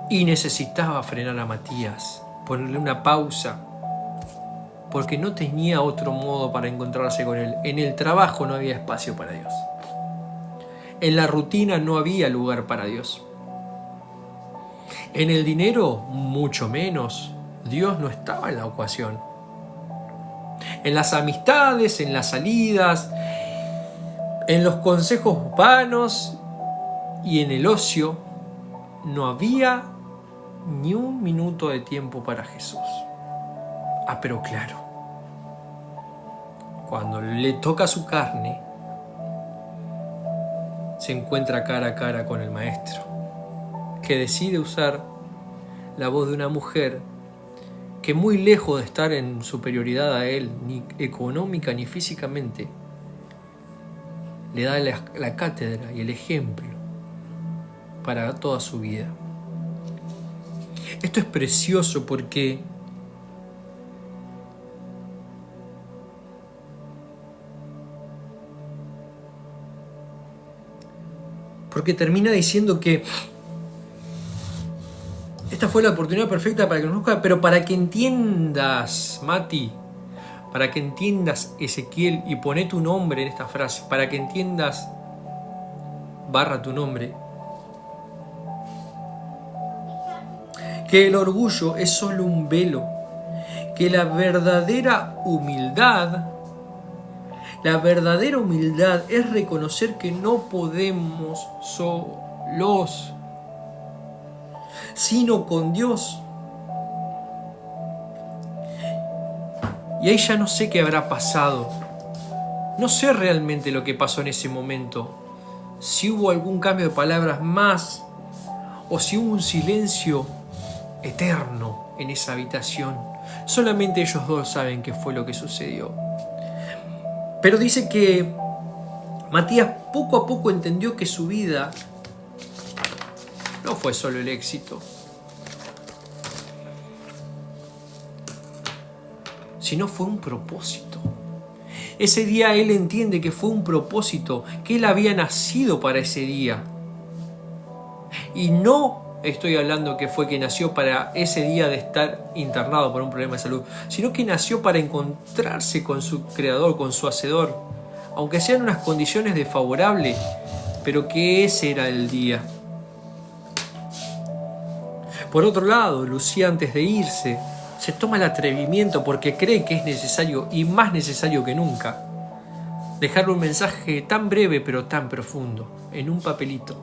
Speaker 1: Y necesitaba frenar a Matías, ponerle una pausa, porque no tenía otro modo para encontrarse con Él. En el trabajo no había espacio para Dios. En la rutina no había lugar para Dios. En el dinero, mucho menos. Dios no estaba en la ecuación. En las amistades, en las salidas, en los consejos vanos y en el ocio, no había ni un minuto de tiempo para Jesús. Pero claro, cuando le toca su carne, se encuentra cara a cara con el Maestro, que decide usar la voz de una mujer que, muy lejos de estar en superioridad a él, ni económica ni físicamente, le da la cátedra y el ejemplo para toda su vida. Esto es precioso porque termina diciendo que esta fue la oportunidad perfecta para que nos conozca, pero para que entiendas, Mati, para que entiendas, Ezequiel, y poné tu nombre en esta frase, para que entiendas, tu nombre, que el orgullo es solo un velo, que la verdadera humildad es reconocer que no podemos solos, sino con Dios. Y ahí ya no sé qué habrá pasado. No sé realmente lo que pasó en ese momento. Si hubo algún cambio de palabras más, o si hubo un silencio eterno en esa habitación. Solamente ellos dos saben qué fue lo que sucedió. Pero dice que Matías poco a poco entendió que su vida no fue solo el éxito, sino fue un propósito. Ese día él entiende que fue un propósito, que él había nacido para ese día. Y no estoy hablando que fue que nació para ese día de estar internado por un problema de salud, sino que nació para encontrarse con su creador, con su hacedor, aunque sean unas condiciones desfavorables, pero que ese era el día. Por otro lado, Lucía, antes de irse, se toma el atrevimiento, porque cree que es necesario, y más necesario que nunca, dejarle un mensaje tan breve pero tan profundo, en un papelito.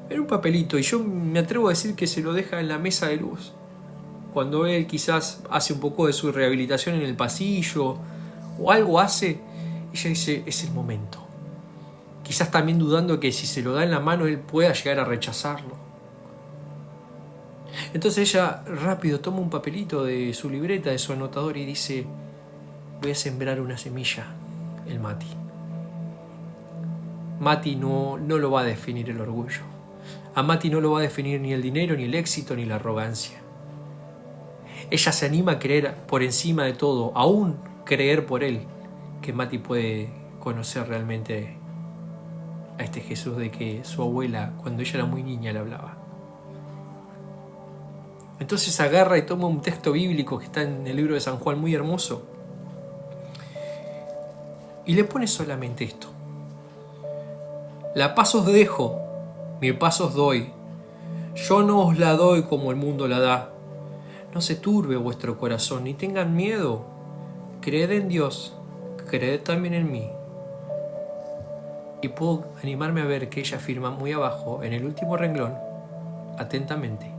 Speaker 1: En un papelito, y yo me atrevo a decir que se lo deja en la mesa de luz. Cuando él quizás hace un poco de su rehabilitación en el pasillo, o algo hace, ella dice, es el momento. Quizás también dudando que si se lo da en la mano él pueda llegar a rechazarlo. Entonces ella rápido toma un papelito de su libreta, de su anotador, y dice, voy a sembrar una semilla, el Mati. Mati no lo va a definir el orgullo. A Mati no lo va a definir ni el dinero, ni el éxito, ni la arrogancia. ella se anima a creer por encima de todo, aún creer por él, que Mati puede conocer realmente a este Jesús de que su abuela, cuando ella era muy niña, le hablaba. Entonces agarra y toma un texto bíblico que está en el libro de San Juan, muy hermoso, y le pone solamente esto: la paz os dejo, mi paz os doy, yo no os la doy como el mundo la da. No se turbe vuestro corazón, ni tengan miedo. Creed en Dios, creed también en mí. Y puedo animarme a ver que ella afirma muy abajo, en el último renglón, atentamente: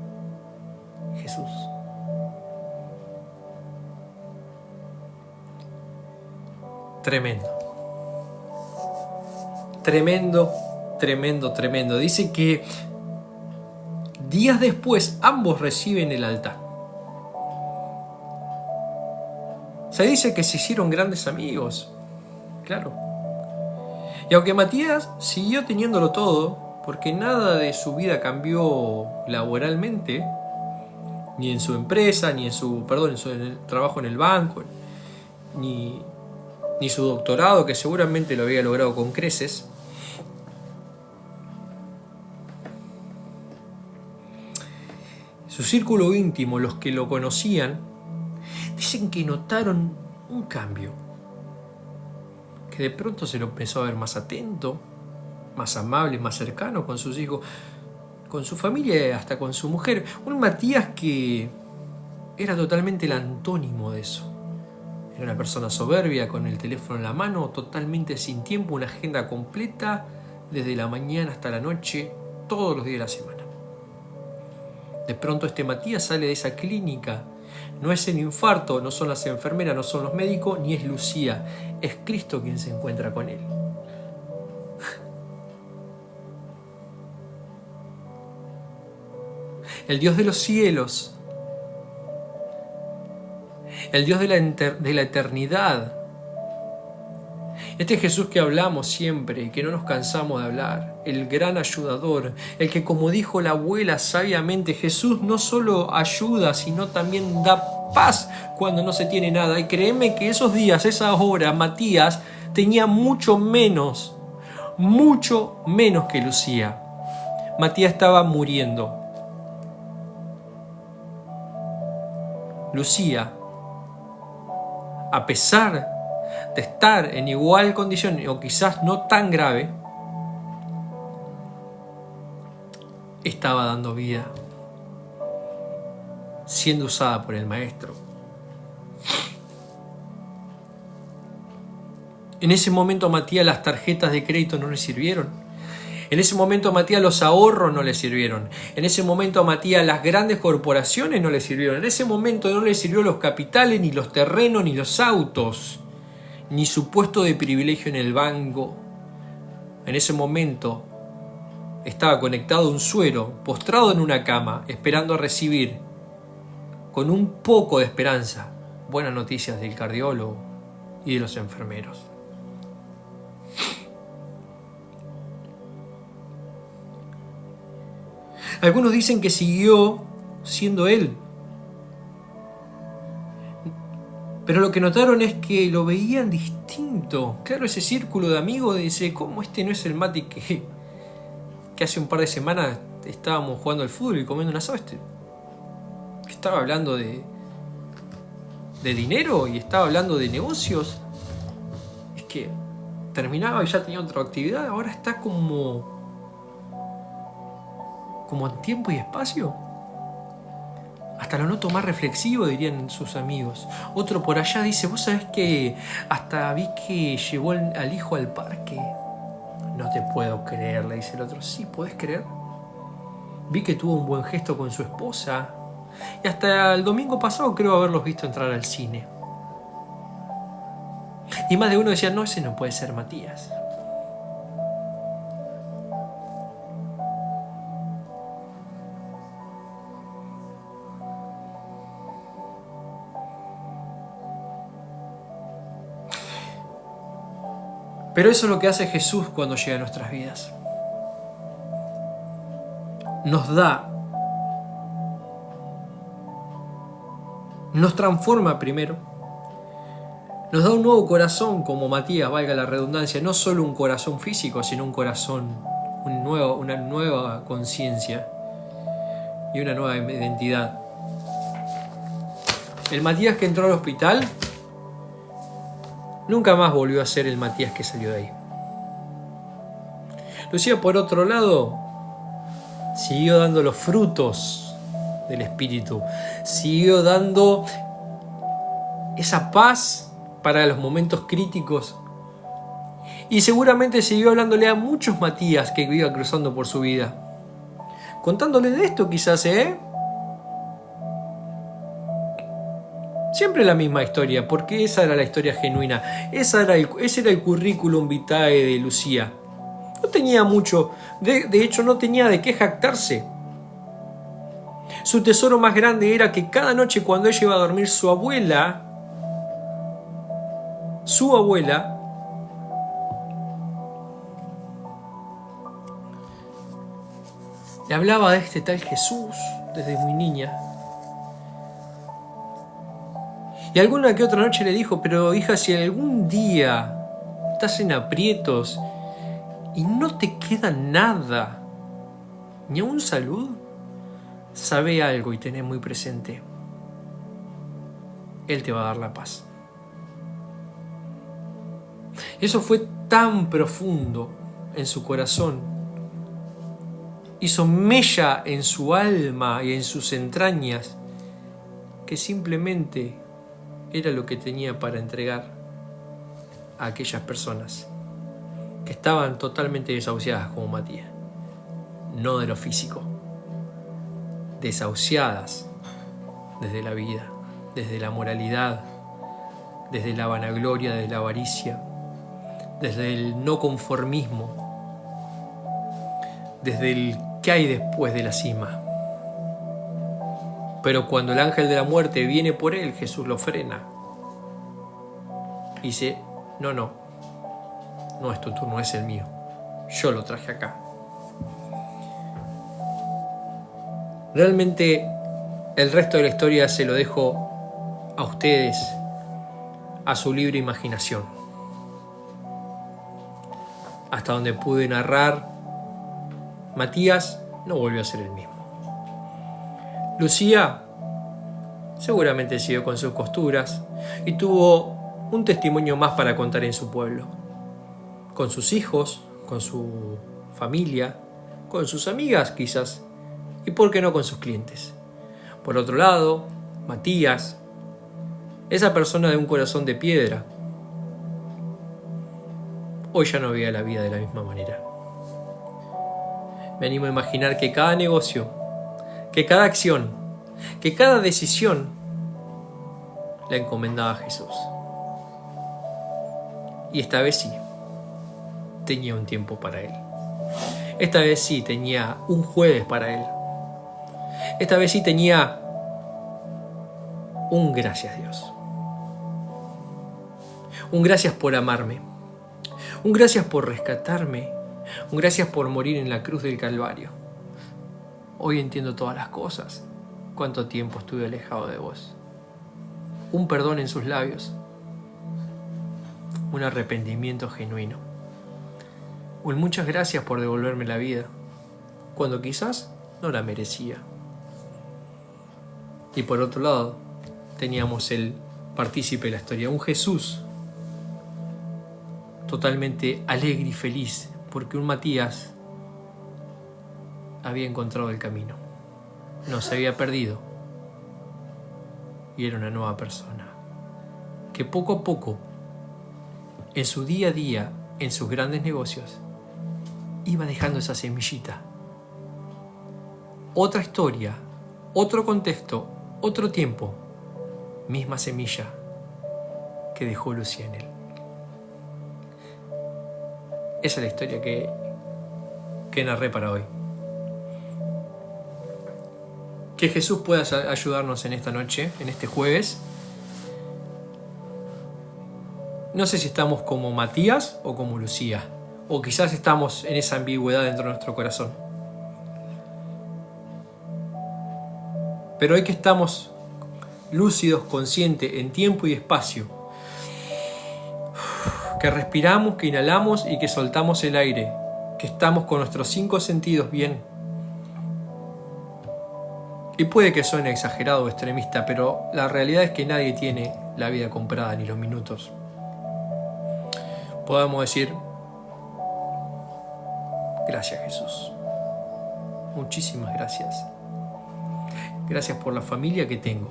Speaker 1: Jesús. Tremendo. Tremendo, tremendo, tremendo. Dice que días después ambos reciben el altar. Se dice que se hicieron grandes amigos, claro. Y aunque Matías siguió teniéndolo todo, porque nada de su vida cambió laboralmente, ni en su empresa, ni en en el trabajo en el banco, ni su doctorado, que seguramente lo había logrado con creces. Su círculo íntimo, los que lo conocían, dicen que notaron un cambio, que de pronto se lo empezó a ver más atento, más amable, más cercano con sus hijos, con su familia y hasta con su mujer. Un Matías que era totalmente el antónimo de eso. Era una persona soberbia, con el teléfono en la mano, totalmente sin tiempo, una agenda completa, desde la mañana hasta la noche, todos los días de la semana. De pronto este Matías sale de esa clínica. No es el infarto, no son las enfermeras, no son los médicos, ni es Lucía. Es Cristo quien se encuentra con él. El Dios de los cielos, el Dios de la eternidad, este Jesús que hablamos siempre, que no nos cansamos de hablar, el gran ayudador, el que, como dijo la abuela sabiamente, Jesús no solo ayuda, sino también da paz cuando no se tiene nada. Y créeme que esos días, esas horas, Matías tenía mucho menos que Lucía. Matías estaba muriendo. Lucía, a pesar de estar en igual condición o quizás no tan grave, estaba dando vida, siendo usada por el Maestro. En ese momento a Matías las tarjetas de crédito no le sirvieron. En ese momento a Matías los ahorros no le sirvieron. En ese momento a Matías las grandes corporaciones no le sirvieron. En ese momento no le sirvió los capitales, ni los terrenos, ni los autos, ni su puesto de privilegio en el banco. En ese momento estaba conectado a un suero, postrado en una cama, esperando a recibir, con un poco de esperanza, buenas noticias del cardiólogo y de los enfermeros. Algunos dicen que siguió siendo él, pero lo que notaron es que lo veían distinto. Claro, ese círculo de amigos dice: ¿cómo este no es el Mati que hace un par de semanas estábamos jugando al fútbol y comiendo un asado? Que estaba hablando de dinero y estaba hablando de negocios. Es que terminaba y ya tenía otra actividad. Ahora está como en tiempo y espacio. Hasta lo noto más reflexivo, dirían sus amigos. Otro por allá dice: ¿vos sabés que hasta vi que llevó al hijo al parque? No te puedo creer, le dice el otro. Sí, ¿podés creer? Vi que tuvo un buen gesto con su esposa. Y hasta el domingo pasado creo haberlos visto entrar al cine. Y más de uno decía: no, ese no puede ser Matías. Pero eso es lo que hace Jesús cuando llega a nuestras vidas. Nos da nos transforma primero, nos da un nuevo corazón como Matías, valga la redundancia, no solo un corazón físico, sino un corazón, una nueva conciencia y una nueva identidad. El Matías que entró al hospital nunca más volvió a ser el Matías que salió de ahí. Lucía, por otro lado, siguió dando los frutos del Espíritu, siguió dando esa paz para los momentos críticos y seguramente siguió hablándole a muchos Matías que iba cruzando por su vida, contándole de esto quizás, siempre la misma historia, porque esa era la historia genuina, ese era el currículum vitae de Lucía. No tenía mucho, de hecho no tenía de qué jactarse. Su tesoro más grande era que cada noche cuando ella iba a dormir, su abuela le hablaba de este tal Jesús desde muy niña. Y alguna que otra noche le dijo: pero hija, si algún día estás en aprietos y no te queda nada, ni aún salud, sabe algo y tené muy presente: Él te va a dar la paz. Eso fue tan profundo en su corazón, hizo mella en su alma y en sus entrañas, que simplemente era lo que tenía para entregar a aquellas personas que estaban totalmente desahuciadas como Matías, no de lo físico, desahuciadas desde la vida, desde la moralidad, desde la vanagloria, desde la avaricia, desde el no conformismo, desde el qué hay después de la cima. Pero cuando el ángel de la muerte viene por él, Jesús lo frena. Dice: no es tu turno, es el mío. Yo lo traje acá. Realmente el resto de la historia se lo dejo a ustedes, a su libre imaginación. Hasta donde pude narrar, Matías no volvió a ser el mismo. Lucía seguramente siguió con sus costuras y tuvo un testimonio más para contar en su pueblo, con sus hijos, con su familia, con sus amigas quizás, y por qué no con sus clientes. Por otro lado, Matías, esa persona de un corazón de piedra, hoy ya no veía la vida de la misma manera. Me animo a imaginar que cada negocio, que cada acción, que cada decisión la encomendaba a Jesús. Y esta vez sí, tenía un tiempo para Él. Esta vez sí tenía un jueves para Él. Esta vez sí tenía un gracias, Dios. Un gracias por amarme. Un gracias por rescatarme. Un gracias por morir en la cruz del Calvario. Hoy entiendo todas las cosas. Cuánto tiempo estuve alejado de vos. Un perdón en sus labios. Un arrepentimiento genuino. Un muchas gracias por devolverme la vida, cuando quizás no la merecía. Y por otro lado, teníamos el partícipe de la historia, un Jesús totalmente alegre y feliz, porque un Matías había encontrado el camino, no se había perdido y era una nueva persona, que poco a poco, en su día a día, en sus grandes negocios, iba dejando esa semillita. Otra historia, otro contexto, otro tiempo, misma semilla que dejó Lucía en él. Esa es la historia que narré para hoy. Que Jesús pueda ayudarnos en esta noche, en este jueves. No sé si estamos como Matías o como Lucía, o quizás estamos en esa ambigüedad dentro de nuestro corazón. Pero hoy que estamos lúcidos, conscientes, en tiempo y espacio. Que respiramos, que inhalamos y que soltamos el aire. Que estamos con nuestros 5 sentidos bien. Y puede que suene exagerado o extremista, pero la realidad es que nadie tiene la vida comprada ni los minutos. Podemos decir, gracias Jesús. Muchísimas gracias. Gracias por la familia que tengo.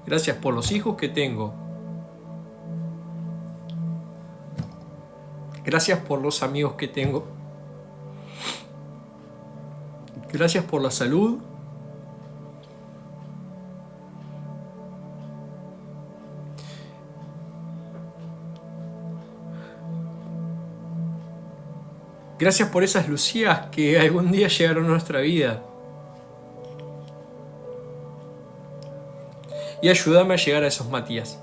Speaker 1: Gracias por los hijos que tengo. Gracias por los amigos que tengo. Gracias por la salud. Gracias por esas Lucías que algún día llegaron a nuestra vida. Y ayúdame a llegar a esos Matías.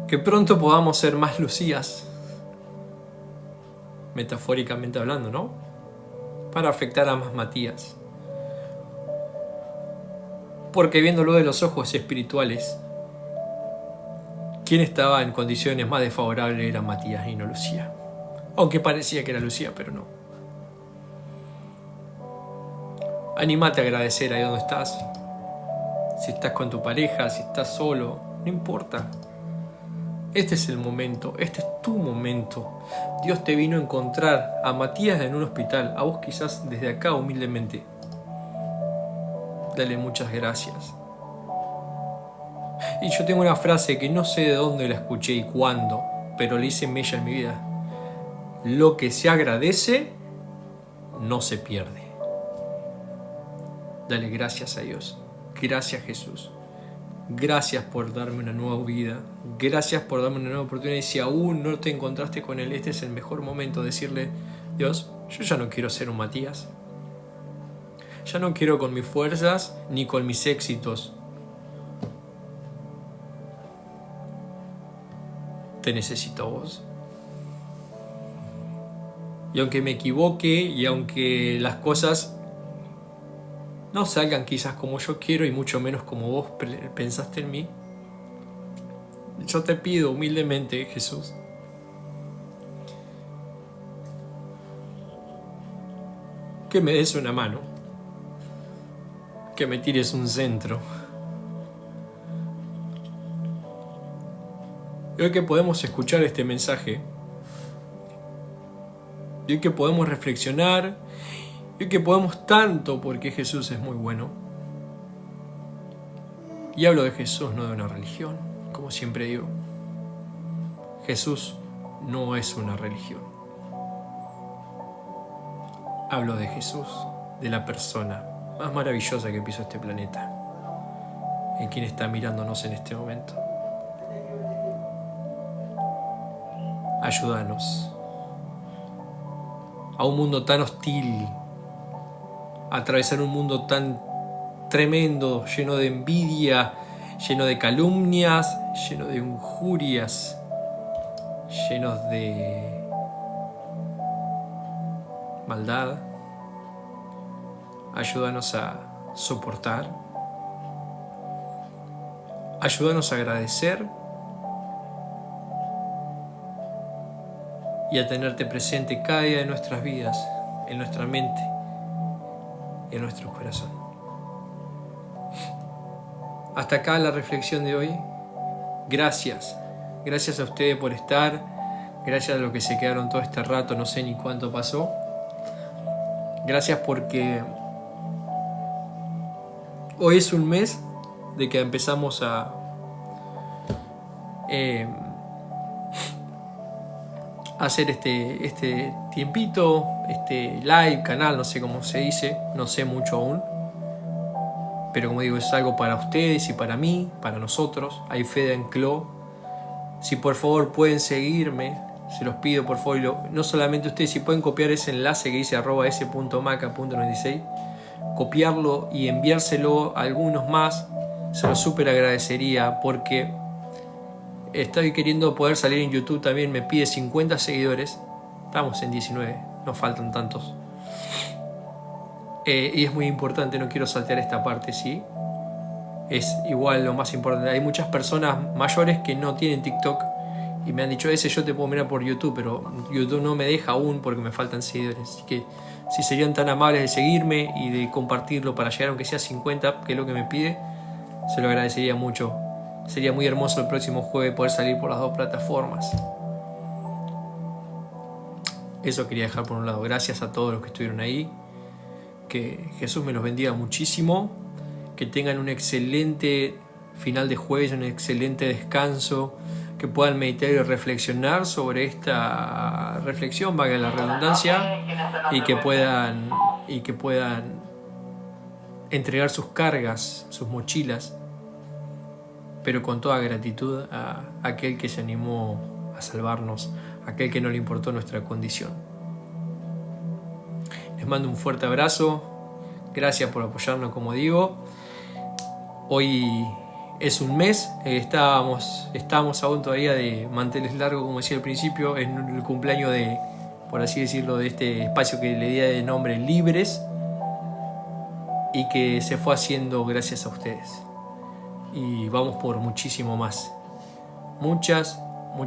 Speaker 1: Que pronto podamos ser más Lucías, metafóricamente hablando, ¿no? Para afectar a más Matías. Porque viéndolo de los ojos espirituales, quien estaba en condiciones más desfavorables era Matías y no Lucía. Aunque parecía que era Lucía, pero no. Anímate a agradecer ahí donde estás. Si estás con tu pareja, si estás solo, no importa. Este es el momento, este es tu momento. Dios te vino a encontrar a Matías en un hospital, a vos quizás desde acá humildemente. Dale muchas gracias. Y yo tengo una frase que no sé de dónde la escuché y cuándo, pero le hice mella en mi vida. Lo que se agradece no se pierde. Dale gracias a Dios. Gracias Jesús. Gracias por darme una nueva vida. Gracias por darme una nueva oportunidad. Y si aún no te encontraste con Él, este es el mejor momento de decirle, Dios, yo ya no quiero ser un Matías. Ya no quiero con mis fuerzas ni con mis éxitos. Te necesito a vos. Y aunque me equivoque y aunque las cosas no salgan quizás como yo quiero y mucho menos como vos pensaste en mí, yo te pido humildemente, Jesús, que me des una mano, que me tires un centro. Y hoy que podemos escuchar este mensaje, y hoy que podemos reflexionar, y hoy que podemos tanto porque Jesús es muy bueno. Y hablo de Jesús, no de una religión, como siempre digo. Jesús no es una religión. Hablo de Jesús, de la persona más maravillosa que pisó este planeta, en quien está mirándonos en este momento. Ayúdanos a un mundo tan hostil, a atravesar un mundo tan tremendo, lleno de envidia, lleno de calumnias, lleno de injurias, llenos de maldad. Ayúdanos a soportar, ayúdanos a agradecer y a tenerte presente cada día de nuestras vidas, en nuestra mente y en nuestro corazón. Hasta acá la reflexión de hoy. Gracias. Gracias a ustedes por estar. Gracias a los que se quedaron todo este rato, no sé ni cuánto pasó. Gracias porque hoy es un mes de que empezamos a hacer este tiempito, este live, canal, no sé cómo se dice, no sé mucho aún. Pero como digo, es algo para ustedes y para mí, para nosotros. Hay Fede en Clo. Si por favor pueden seguirme, se los pido por favor. No solamente ustedes, si pueden copiar ese enlace que dice @s.maca.96, copiarlo y enviárselo a algunos más se lo súper agradecería, porque estoy queriendo poder salir en YouTube también. Me pide 50 seguidores, estamos en 19, nos faltan tantos. Y es muy importante, no quiero saltear esta parte, ¿sí? Es igual lo más importante. Hay muchas personas mayores que no tienen TikTok y me han dicho, ese yo te puedo mirar por YouTube, pero YouTube no me deja aún porque me faltan seguidores. Así que si serían tan amables de seguirme y de compartirlo para llegar aunque sea 50, que es lo que me pide, se lo agradecería mucho. Sería muy hermoso el próximo jueves poder salir por las dos plataformas. Eso quería dejar por un lado. Gracias a todos los que estuvieron ahí. Que Jesús me los bendiga muchísimo. Que tengan un excelente final de jueves, un excelente descanso. Que puedan meditar y reflexionar sobre esta reflexión, valga la redundancia, y que puedan entregar sus cargas, sus mochilas, pero con toda gratitud a aquel que se animó a salvarnos, a aquel que no le importó nuestra condición. Les mando un fuerte abrazo, gracias por apoyarnos, como digo. Hoy es un mes, estamos aún todavía de manteles largos, como decía al principio, en el cumpleaños de, por así decirlo, de este espacio que le di de nombre Libres, y que se fue haciendo gracias a ustedes. Y vamos por muchísimo más. Muchas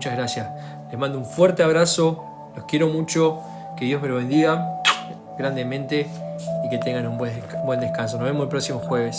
Speaker 1: gracias. Les mando un fuerte abrazo, los quiero mucho, que Dios me lo bendiga grandemente y que tengan un buen descanso. Nos vemos el próximo jueves.